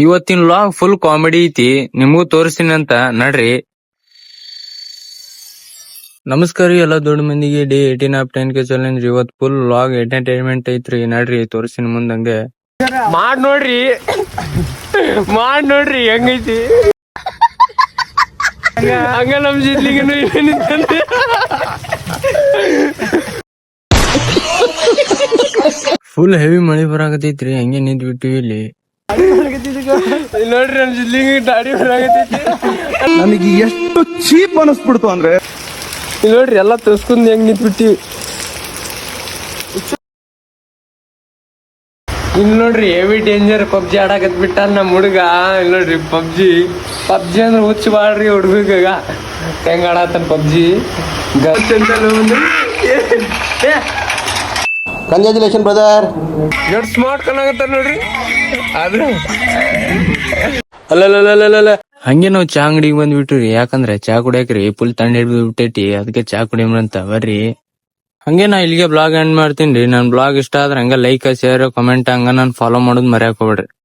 ಇವತ್ತಿನ vlog full comedy ಐತಿ, ನಿಮಗೂ ತೋರಿಸ್ತೀನಿ ಅಂತ ನಡ್ರಿ. ನಮಸ್ಕಾರ ರೀ ಎಲ್ಲ ದೊಡ್ಡ ಮಂದಿಗೆ. Day 18 of 10K challenge. ಇವತ್ ಫುಲ್ ವ್ಲಾಗ್ ಎಂಟರ್ಟೈನ್ಮೆಂಟ್ ಐತ್ರಿ. ನಡ್ರಿ ತೋರಿಸ್ತೀನಿ ಮುಂದಂಗೆ. ಮಾಡ್ ನೋಡ್ರಿ ಹೆಂಗೈತಿ ಹಂಗ ನಮ್ ಜಿದ್ಲಿಗನು ಏನಿತ್ತಂತೆ. ಫುಲ್ ಹೆವಿ ಮಳಿ ಬರಾಕತೈತ್ರಿ. ಹಂಗೆ ನಿಂತ್ ಬಿಟ್ಟಿವಿ ಇಲ್ಲಿ. ನೋಡ್ರಿ ನಮ್ ಜಿದ್ಲಿಗ ದಾಡಿ ಬರಾಕತೈತಿ. ನನಗೆ ಎಷ್ಟು ಚೀಪ್ ಅನಿಸ್ಬಿಡ್ತು ಅಂದ್ರೆ ನೋಡ್ರಿ ಎಲ್ಲಾ ತೋರ್ಸ್ಕೊಂಡ್ ಹೆಂಗ್ ನಿಂತ್ ಬಿಟ್ಟಿವಿ. ಇಲ್ಲಿ ನೋಡ್ರಿ ಹೆವಿ ಡೇಂಜರ್ ಪಬ್ಜಿ ಆಡಾಕತ್ ಬಿಟ್ಟ ನಮ್ ಹುಡುಗ. ಇಲ್ಲಿ ನೋಡ್ರಿ ಪಬ್ಜಿ ಅಂದ್ರೆ ಹುಚ್ಚ ಬಾಳ್ರಿ ಹುಡುಗ. ಹೆಂಗ್ ಆಡಾತನ್ ಪಬ್ಜಿ. Congratulation brother. ಎಷ್ಟು ಸ್ಮಾರ್ಟ್ ಕಾಣಾಕತ್ತಾರ ನೋಡ್ರಿ. ಆದ್ರೆ ಅಲ್ಲ ಹಂಗೆ ನಾವ್ ಚಾ ಅಂಗಡಿಗೆ ಬಂದ್ಬಿಟ್ರಿ. ಯಾಕಂದ್ರೆ ಚಾ ಕುಡಿಯಾಕ್ರಿ ಫುಲ್ ತಂಡ ಹಿಡಿದು ಬಿಟ್ಟೈತಿ. ಅದಕ್ಕೆ ಚಾ ಕುಡಿಯಂತ ಬರ್ರಿ. ಹಂಗೆ ನಾ ಇಲ್ಲಿಗೆ ಬ್ಲಾಗ್ ಎಂಡ್ ಮಾಡ್ತೀನಿ. ನನ್ ಬ್ಲಾಗ್ ಇಷ್ಟ ಆದ್ರೆ ಹಂಗ ಲೈಕ್ ಶೇರ್ ಕಮೆಂಟ್ ಹಂಗ ನಾನು ಫಾಲೋ ಮಾಡೋದ್ ಮರ್ಯಾಕ್ ಹೋಗ್ಬೇಡ್ರಿ.